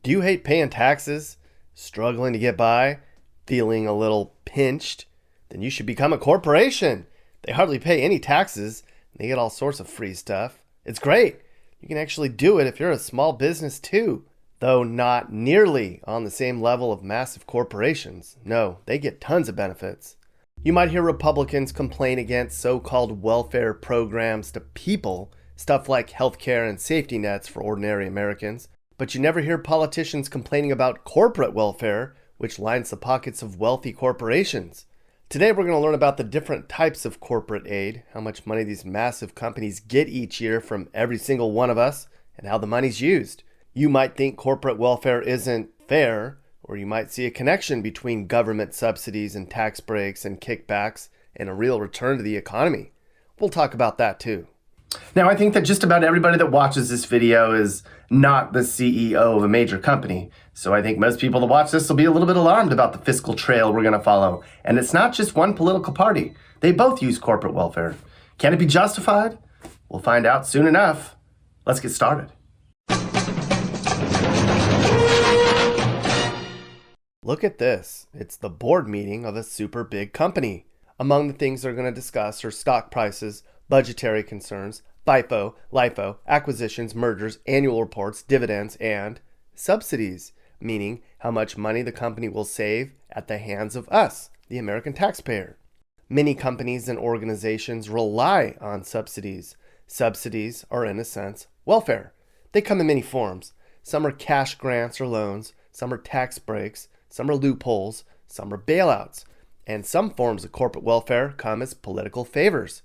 Do you hate paying taxes? Struggling to get by? Feeling a little pinched? Then you should become a corporation. They hardly pay any taxes. They get all sorts of free stuff. It's great. You can actually do it if you're a small business too, though not nearly on the same level of massive corporations. No, they get tons of benefits. You might hear Republicans complain against so-called welfare programs to people, stuff like healthcare and safety nets for ordinary Americans. But you never hear politicians complaining about corporate welfare, which lines the pockets of wealthy corporations. Today we're going to learn about the different types of corporate aid, how much money these massive companies get each year from every single one of us, and how the money's used. You might think corporate welfare isn't fair, or you might see a connection between government subsidies and tax breaks and kickbacks and a real return to the economy. We'll talk about that too. Now, I think that just about everybody that watches this video is not the CEO of a major company. So I think most people that watch this will be a little bit alarmed about the fiscal trail we're going to follow. And it's not just one political party. They both use corporate welfare. Can it be justified? We'll find out soon enough. Let's get started. Look at this. It's the board meeting of a super big company. Among the things they're going to discuss are stock prices, budgetary concerns, FIFO, LIFO, acquisitions, mergers, annual reports, dividends, and subsidies, meaning how much money the company will save at the hands of us, the American taxpayer. Many companies and organizations rely on subsidies. Subsidies are, in a sense, welfare. They come in many forms. Some are cash grants or loans, some are tax breaks, some are loopholes, some are bailouts, and some forms of corporate welfare come as political favors.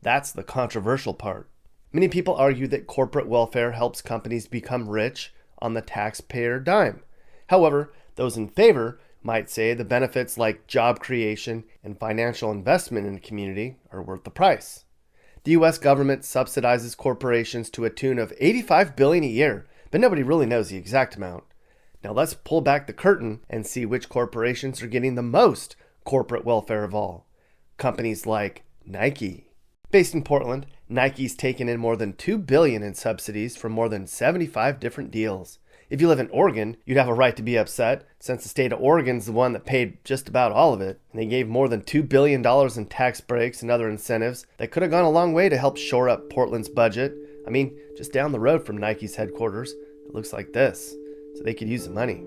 That's the controversial part. Many people argue that corporate welfare helps companies become rich on the taxpayer dime. However, those in favor might say the benefits like job creation and financial investment in a community are worth the price. The U.S. government subsidizes corporations to a tune of $85 billion a year, but nobody really knows the exact amount. Now let's pull back the curtain and see which corporations are getting the most corporate welfare of all. Companies like Nike. Based in Portland, Nike's taken in more than $2 billion in subsidies from more than 75 different deals. If you live in Oregon, you'd have a right to be upset, since the state of Oregon's the one that paid just about all of it. And they gave more than $2 billion in tax breaks and other incentives that could have gone a long way to help shore up Portland's budget. I mean, just down the road from Nike's headquarters, it looks like this, so they could use the money.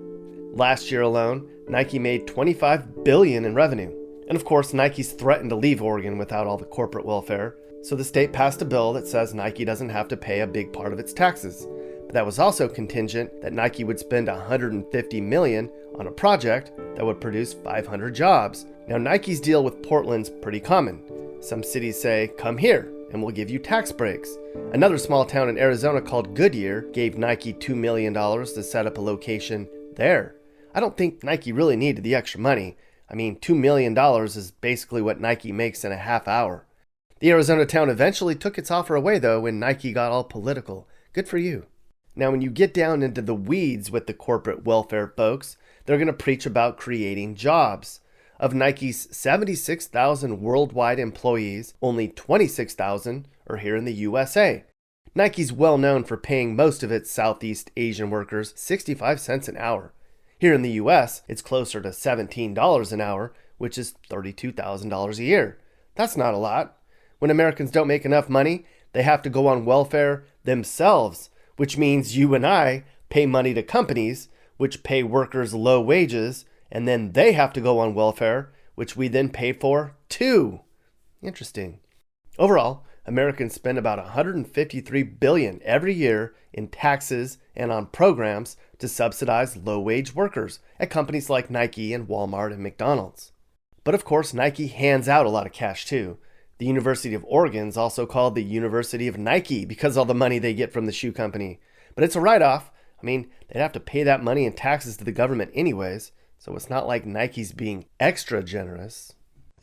Last year alone, Nike made $25 billion in revenue. And of course, Nike's threatened to leave Oregon without all the corporate welfare, so the state passed a bill that says Nike doesn't have to pay a big part of its taxes. But that was also contingent that Nike would spend $150 million on a project that would produce 500 jobs. Now, Nike's deal with Portland's pretty common. Some cities say, come here, and we'll give you tax breaks. Another small town in Arizona called Goodyear gave Nike $2 million to set up a location there. I don't think Nike really needed the extra money. I mean, $2 million is basically what Nike makes in a half hour. The Arizona town eventually took its offer away, though, when Nike got all political. Good for you. Now, when you get down into the weeds with the corporate welfare folks, they're going to preach about creating jobs. Of Nike's 76,000 worldwide employees, only 26,000 are here in the USA. Nike's well known for paying most of its Southeast Asian workers 65 cents an hour. Here in the US, it's closer to $17 an hour, which is $32,000 a year. That's not a lot. When Americans don't make enough money, they have to go on welfare themselves, which means you and I pay money to companies, which pay workers low wages, and then they have to go on welfare, which we then pay for too. Interesting. Overall, Americans spend about $153 billion every year in taxes and on programs to subsidize low-wage workers at companies like Nike and Walmart and McDonald's. But of course, Nike hands out a lot of cash too. The University of Oregon is also called the University of Nike because of all the money they get from the shoe company. But it's a write-off. I mean, they'd have to pay that money in taxes to the government anyways, so it's not like Nike's being extra generous.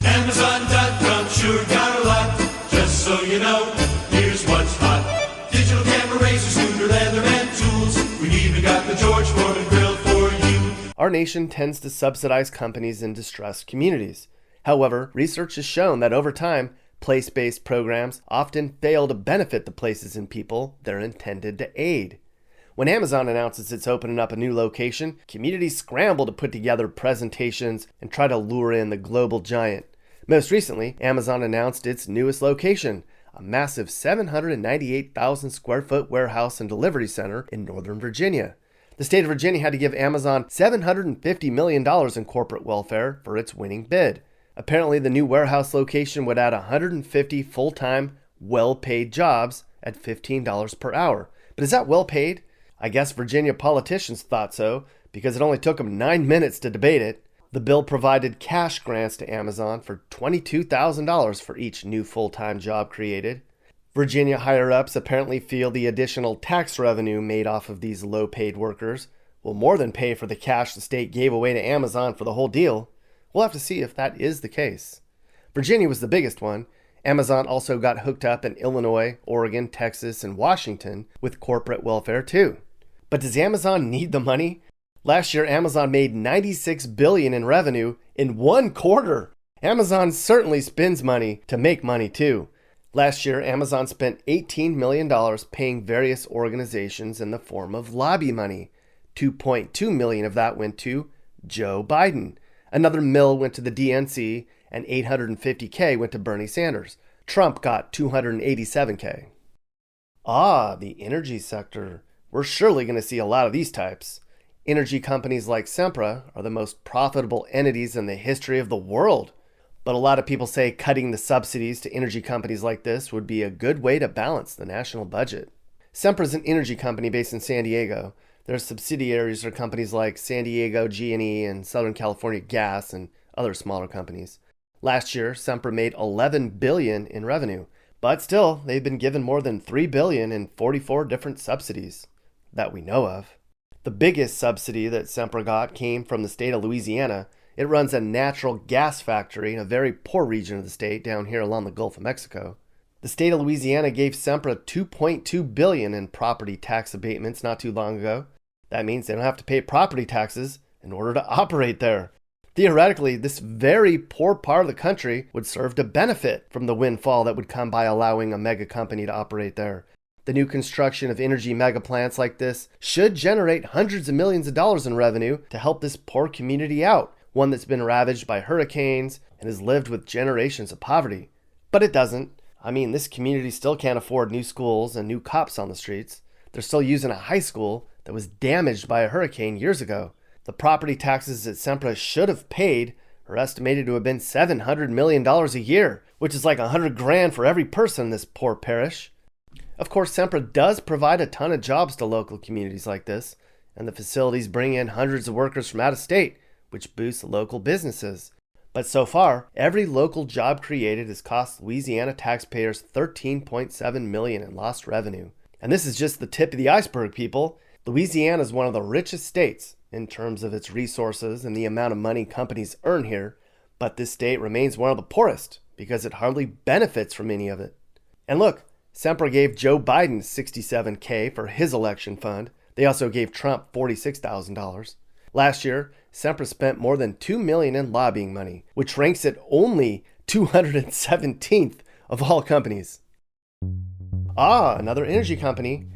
Amazon.com sure got a lot. Just so you know, here's what's hot. Digital camera, razor, scooter, leather, and tools. We even got the George Foreman grill for you. Our nation tends to subsidize companies in distressed communities. However, research has shown that over time, place-based programs often fail to benefit the places and people they're intended to aid. When Amazon announces it's opening up a new location, communities scramble to put together presentations and try to lure in the global giant. Most recently, Amazon announced its newest location, a massive 798,000 square foot warehouse and delivery center in Northern Virginia. The state of Virginia had to give Amazon $750 million in corporate welfare for its winning bid. Apparently, the new warehouse location would add 150 full-time, well-paid jobs at $15 per hour. But is that well paid? I guess Virginia politicians thought so, because it only took them 9 minutes to debate it. The bill provided cash grants to Amazon for $22,000 for each new full-time job created. Virginia higher-ups apparently feel the additional tax revenue made off of these low-paid workers will more than pay for the cash the state gave away to Amazon for the whole deal. We'll have to see if that is the case. Virginia was the biggest one. Amazon also got hooked up in Illinois, Oregon, Texas, and Washington with corporate welfare too. But does Amazon need the money? Last year, Amazon made $96 billion in revenue in one quarter. Amazon certainly spends money to make money too. Last year, Amazon spent $18 million paying various organizations in the form of lobby money. $2.2 million of that went to Joe Biden. Another mill went to the DNC, and $850K went to Bernie Sanders. Trump got $287K. The energy sector. We're surely going to see a lot of these types. Energy companies like SEMPRA are the most profitable entities in the history of the world. But a lot of people say cutting the subsidies to energy companies like this would be a good way to balance the national budget. SEMPRA is an energy company based in San Diego. Their subsidiaries are companies like San Diego G&E and Southern California Gas and other smaller companies. Last year, SEMPRA made $11 billion in revenue, but still, they've been given more than $3 billion in 44 different subsidies that we know of. The biggest subsidy that SEMPRA got came from the state of Louisiana. It runs a natural gas factory in a very poor region of the state down here along the Gulf of Mexico. The state of Louisiana gave SEMPRA $2.2 billion in property tax abatements not too long ago. That means they don't have to pay property taxes in order to operate there. Theoretically, this very poor part of the country would serve to benefit from the windfall that would come by allowing a mega company to operate there. The new construction of energy mega plants like this should generate hundreds of millions of dollars in revenue to help this poor community out, one that's been ravaged by hurricanes and has lived with generations of poverty. But it doesn't. I mean, this community still can't afford new schools and new cops on the streets. They're still using a high school that was damaged by a hurricane years ago. The property taxes that SEMPRA should have paid are estimated to have been $700 million a year, which is like $100,000 for every person in this poor parish. Of course, SEMPRA does provide a ton of jobs to local communities like this, and the facilities bring in hundreds of workers from out of state, which boosts local businesses. But so far, every local job created has cost Louisiana taxpayers $13.7 million in lost revenue. And this is just the tip of the iceberg, people. Louisiana is one of the richest states in terms of its resources and the amount of money companies earn here, but this state remains one of the poorest because it hardly benefits from any of it. And look, SEMPRA gave Joe Biden $67K for his election fund. They also gave Trump $46,000. Last year, SEMPRA spent more than $2 million in lobbying money, which ranks it only 217th of all companies. Another energy company.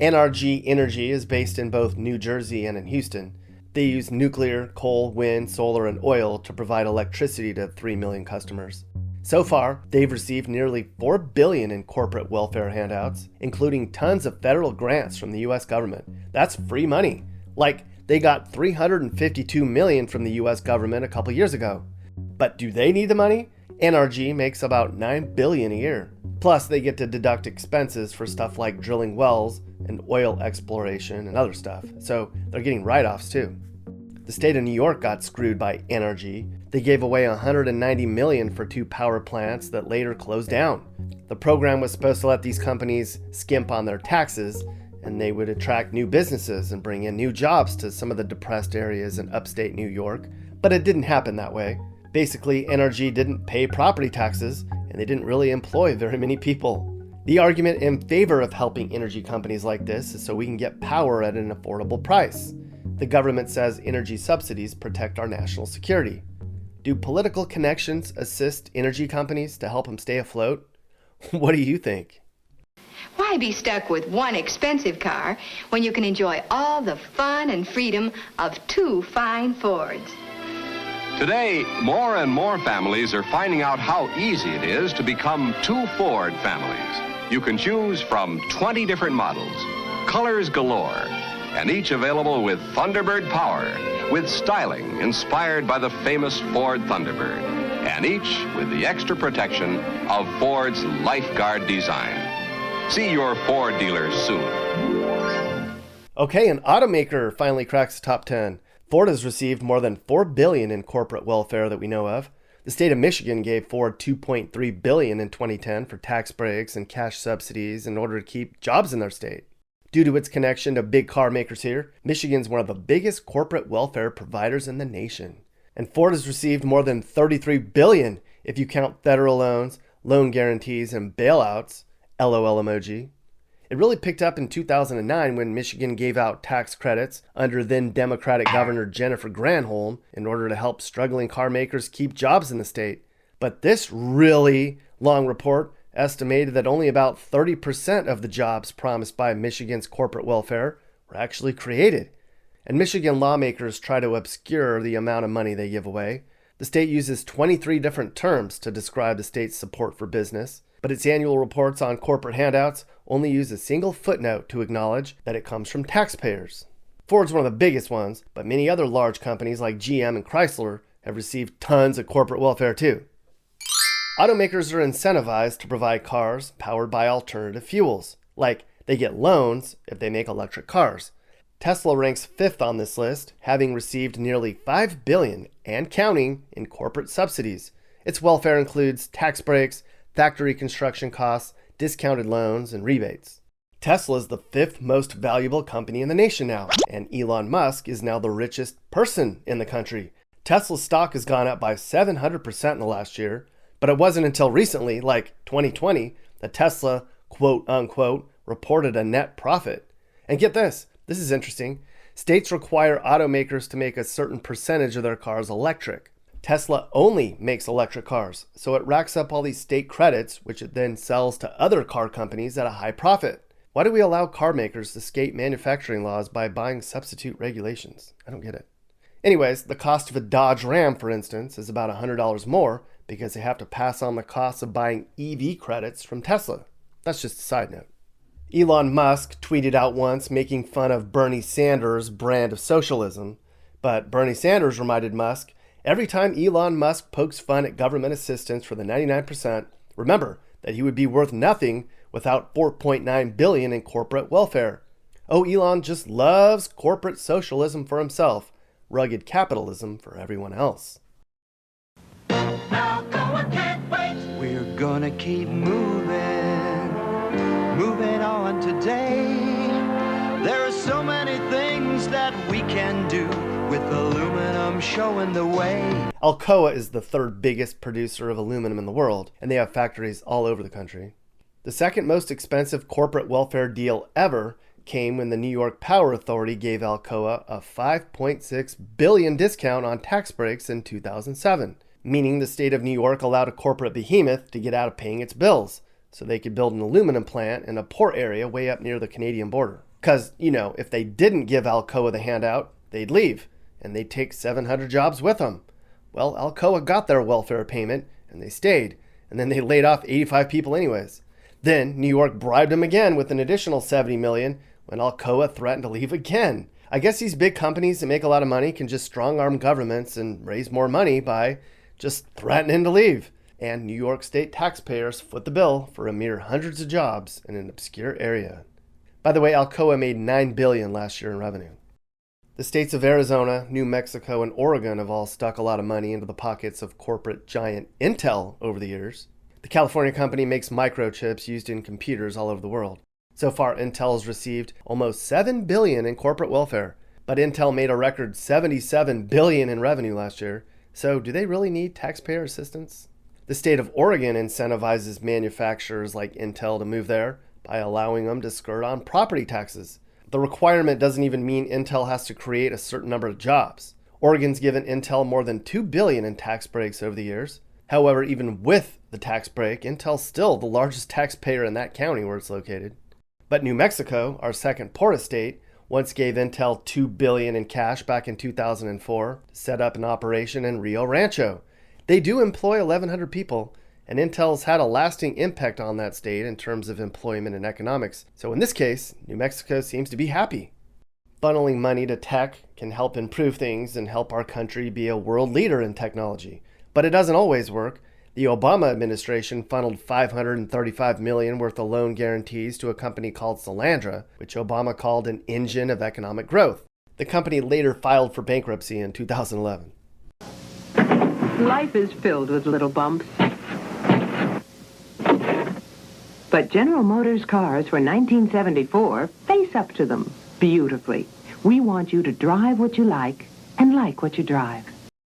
NRG Energy is based in both New Jersey and in Houston. They use nuclear, coal, wind, solar, and oil to provide electricity to 3 million customers. So far, they've received nearly $4 billion in corporate welfare handouts, including tons of federal grants from the U.S. government. That's free money. Like, they got $352 million from the U.S. government a couple years ago. But do they need the money? NRG makes about $9 billion a year. Plus, they get to deduct expenses for stuff like drilling wells and oil exploration and other stuff. So they're getting write-offs too. The state of New York got screwed by NRG. They gave away $190 million for 2 power plants that later closed down. The program was supposed to let these companies skimp on their taxes, and they would attract new businesses and bring in new jobs to some of the depressed areas in upstate New York. But it didn't happen that way. Basically, NRG didn't pay property taxes, and they didn't really employ very many people. The argument in favor of helping energy companies like this is so we can get power at an affordable price. The government says energy subsidies protect our national security. Do political connections assist energy companies to help them stay afloat? What do you think? Why be stuck with one expensive car when you can enjoy all the fun and freedom of two fine Fords? Today, more and more families are finding out how easy it is to become two Ford families. You can choose from 20 different models, colors galore, and each available with Thunderbird power, with styling inspired by the famous Ford Thunderbird, and each with the extra protection of Ford's lifeguard design. See your Ford dealers soon. Okay, an automaker finally cracks the top 10. Ford has received more than $4 billion in corporate welfare that we know of. The state of Michigan gave Ford $2.3 billion in 2010 for tax breaks and cash subsidies in order to keep jobs in their state. Due to its connection to big car makers here, Michigan's one of the biggest corporate welfare providers in the nation. And Ford has received more than $33 billion if you count federal loans, loan guarantees, and bailouts. LOL emoji. It really picked up in 2009 when Michigan gave out tax credits under then Democratic Governor Jennifer Granholm in order to help struggling car makers keep jobs in the state. But this really long report estimated that only about 30% of the jobs promised by Michigan's corporate welfare were actually created. And Michigan lawmakers try to obscure the amount of money they give away. The state uses 23 different terms to describe the state's support for business, but its annual reports on corporate handouts only use a single footnote to acknowledge that it comes from taxpayers. Ford's one of the biggest ones, but many other large companies like GM and Chrysler have received tons of corporate welfare too. Automakers are incentivized to provide cars powered by alternative fuels, like they get loans if they make electric cars. Tesla ranks 5th on this list, having received nearly $5 billion and counting in corporate subsidies. Its welfare includes tax breaks, factory construction costs, discounted loans, and rebates. Tesla is the 5th most valuable company in the nation now, and Elon Musk is now the richest person in the country. Tesla's stock has gone up by 700% in the last year, but it wasn't until recently, like 2020, that Tesla, quote unquote, reported a net profit. And get this is interesting. States require automakers to make a certain percentage of their cars electric. Tesla only makes electric cars, so it racks up all these state credits, which it then sells to other car companies at a high profit. Why do we allow car makers to skate manufacturing laws by buying substitute regulations? I don't get it. Anyways, the cost of a Dodge Ram, for instance, is about $100 more because they have to pass on the cost of buying EV credits from Tesla. That's just a side note. Elon Musk tweeted out once making fun of Bernie Sanders' brand of socialism, but Bernie Sanders reminded Musk, every time Elon Musk pokes fun at government assistance for the 99%, remember that he would be worth nothing without $4.9 billion in corporate welfare. Oh, Elon just loves corporate socialism for himself, rugged capitalism for everyone else. ALCOA can't wait. We're gonna keep moving on today. There are so many things that we can do with aluminum showing the way. ALCOA is the 3rd biggest producer of aluminum in the world, and they have factories all over the country. The 2nd most expensive corporate welfare deal ever came when the New York Power Authority gave ALCOA a $5.6 billion discount on tax breaks in 2007, meaning the state of New York allowed a corporate behemoth to get out of paying its bills so they could build an aluminum plant in a port area way up near the Canadian border. Because, if they didn't give ALCOA the handout, they'd leave, and they'd take 700 jobs with them. Well, ALCOA got their welfare payment, and they stayed, and then they laid off 85 people anyways. Then New York bribed them again with an additional $70 million when ALCOA threatened to leave again. I guess these big companies that make a lot of money can just strong-arm governments and raise more money by just threatening to leave. And New York state taxpayers foot the bill for a mere hundreds of jobs in an obscure area. By the way, ALCOA made $9 billion last year in revenue. The states of Arizona, New Mexico, and Oregon have all stuck a lot of money into the pockets of corporate giant Intel over the years. The California company makes microchips used in computers all over the world. So far, Intel has received almost $7 billion in corporate welfare, but Intel made a record $77 billion in revenue last year. So do they really need taxpayer assistance? The state of Oregon incentivizes manufacturers like Intel to move there by allowing them to skirt on property taxes. The requirement doesn't even mean Intel has to create a certain number of jobs. Oregon's given Intel more than $2 billion in tax breaks over the years. However, even with the tax break, Intel's still the largest taxpayer in that county where it's located. But New Mexico, our second poorest state, once gave Intel $2 billion in cash back in 2004 to set up an operation in Rio Rancho. They do employ 1,100 people, and Intel's had a lasting impact on that state in terms of employment and economics. So in this case, New Mexico seems to be happy. Funneling money to tech can help improve things and help our country be a world leader in technology. But it doesn't always work. The Obama administration funneled $535 million worth of loan guarantees to a company called Solandra, which Obama called an engine of economic growth. The company later filed for bankruptcy in 2011. Life is filled with little bumps. But General Motors cars for 1974 face up to them beautifully. We want you to drive what you like and like what you drive.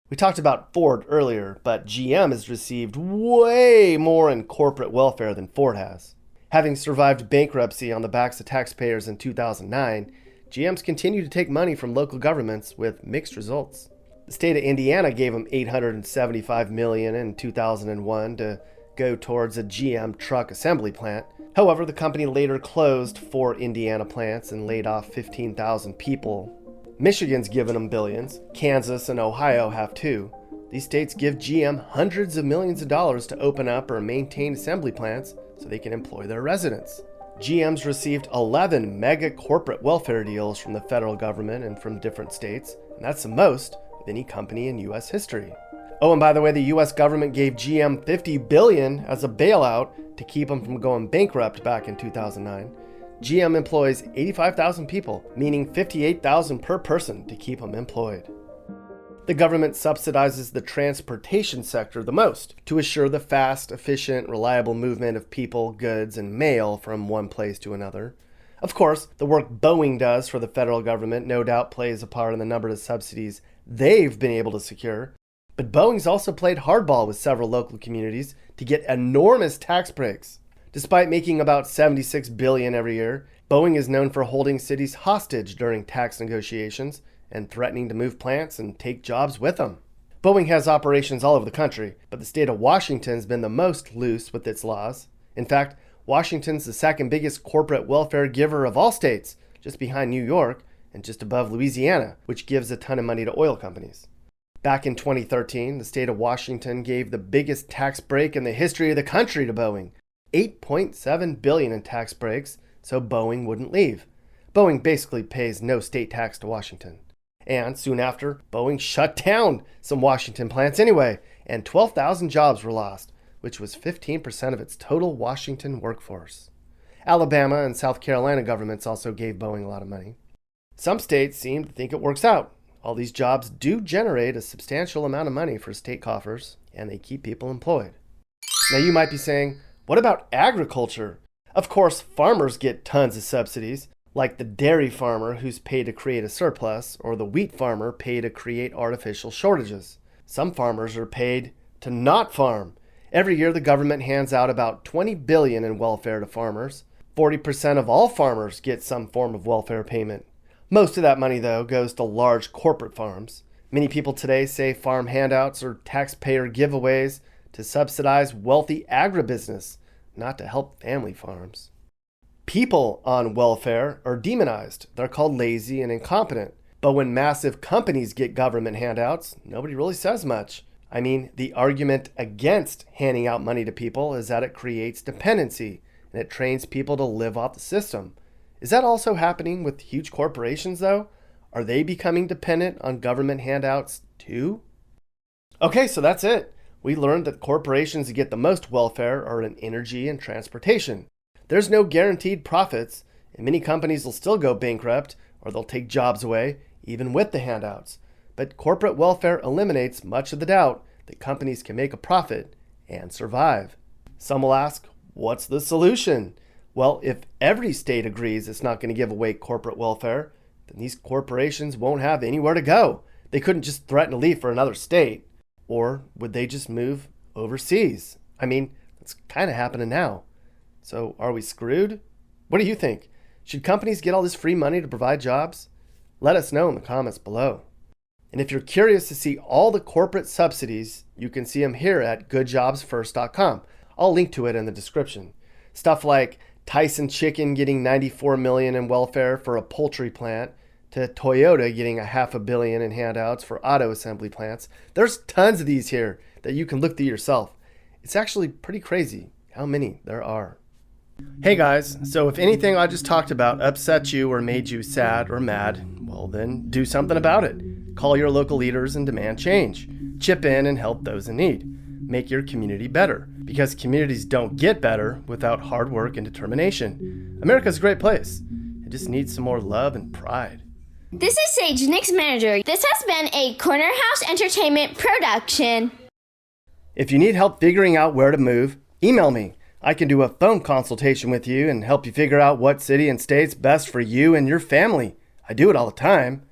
We talked about Ford earlier, but GM has received way more in corporate welfare than Ford has. Having survived bankruptcy on the backs of taxpayers in 2009, GM's continue to take money from local governments with mixed results. The state of Indiana gave them $875 million in 2001 to go towards a GM truck assembly plant. However, the company later closed 4 Indiana plants and laid off 15,000 people. Michigan's given them billions. Kansas and Ohio have too. These states give GM hundreds of millions of dollars to open up or maintain assembly plants so they can employ their residents. GM's received 11 mega corporate welfare deals from the federal government and from different states, and that's the most of any company in U.S. history. Oh, and by the way, the U.S. government gave GM $50 billion as a bailout to keep them from going bankrupt back in 2009. GM employs 85,000 people, meaning 58,000 per person to keep them employed. The government subsidizes the transportation sector the most to assure the fast, efficient, reliable movement of people, goods, and mail from one place to another. Of course, the work Boeing does for the federal government no doubt plays a part in the number of subsidies they've been able to secure. But Boeing's also played hardball with several local communities to get enormous tax breaks. Despite making about $76 billion every year, Boeing is known for holding cities hostage during tax negotiations and threatening to move plants and take jobs with them. Boeing has operations all over the country, but the state of Washington's been the most loose with its laws. In fact, Washington's the second biggest corporate welfare giver of all states, just behind New York and just above Louisiana, which gives a ton of money to oil companies. Back in 2013, the state of Washington gave the biggest tax break in the history of the country to Boeing. $8.7 billion in tax breaks, so Boeing wouldn't leave. Boeing basically pays no state tax to Washington. And soon after, Boeing shut down some Washington plants anyway, and 12,000 jobs were lost, which was 15% of its total Washington workforce. Alabama and South Carolina governments also gave Boeing a lot of money. Some states seem to think it works out. All these jobs do generate a substantial amount of money for state coffers, and they keep people employed. Now you might be saying, what about agriculture? Of course, farmers get tons of subsidies, like the dairy farmer who's paid to create a surplus, or the wheat farmer paid to create artificial shortages. Some farmers are paid to not farm. Every year, the government hands out about $20 billion in welfare to farmers. 40% of all farmers get some form of welfare payment. Most of that money, though, goes to large corporate farms. Many people today say farm handouts or taxpayer giveaways to subsidize wealthy agribusiness, not to help family farms. People on welfare are demonized. They're called lazy and incompetent. But when massive companies get government handouts, nobody really says much. I mean, the argument against handing out money to people is that it creates dependency and it trains people to live off the system. Is that also happening with huge corporations, though? Are they becoming dependent on government handouts, too? Okay, so that's it. We learned that corporations that get the most welfare are in energy and transportation. There's no guaranteed profits, and many companies will still go bankrupt or they'll take jobs away, even with the handouts. But corporate welfare eliminates much of the doubt that companies can make a profit and survive. Some will ask, what's the solution? Well, if every state agrees it's not going to give away corporate welfare, then these corporations won't have anywhere to go. They couldn't just threaten to leave for another state. Or would they just move overseas? I mean, it's kind of happening now. So are we screwed? What do you think? Should companies get all this free money to provide jobs? Let us know in the comments below. And if you're curious to see all the corporate subsidies, you can see them here at goodjobsfirst.com. I'll link to it in the description. Stuff like Tyson Chicken getting $94 million in welfare for a poultry plant, to Toyota getting $500 million in handouts for auto assembly plants. There's tons of these here that you can look through yourself. It's actually pretty crazy how many there are. Hey guys, so if anything I just talked about upset you or made you sad or mad, well then do something about it. Call your local leaders and demand change. Chip in and help those in need. Make your community better, because communities don't get better without hard work and determination. America's a great place. It just needs some more love and pride. This is Sage, Nick's manager. This has been a Corner House Entertainment production. If you need help figuring out where to move, email me. I can do a phone consultation with you and help you figure out what city and state's best for you and your family. I do it all the time.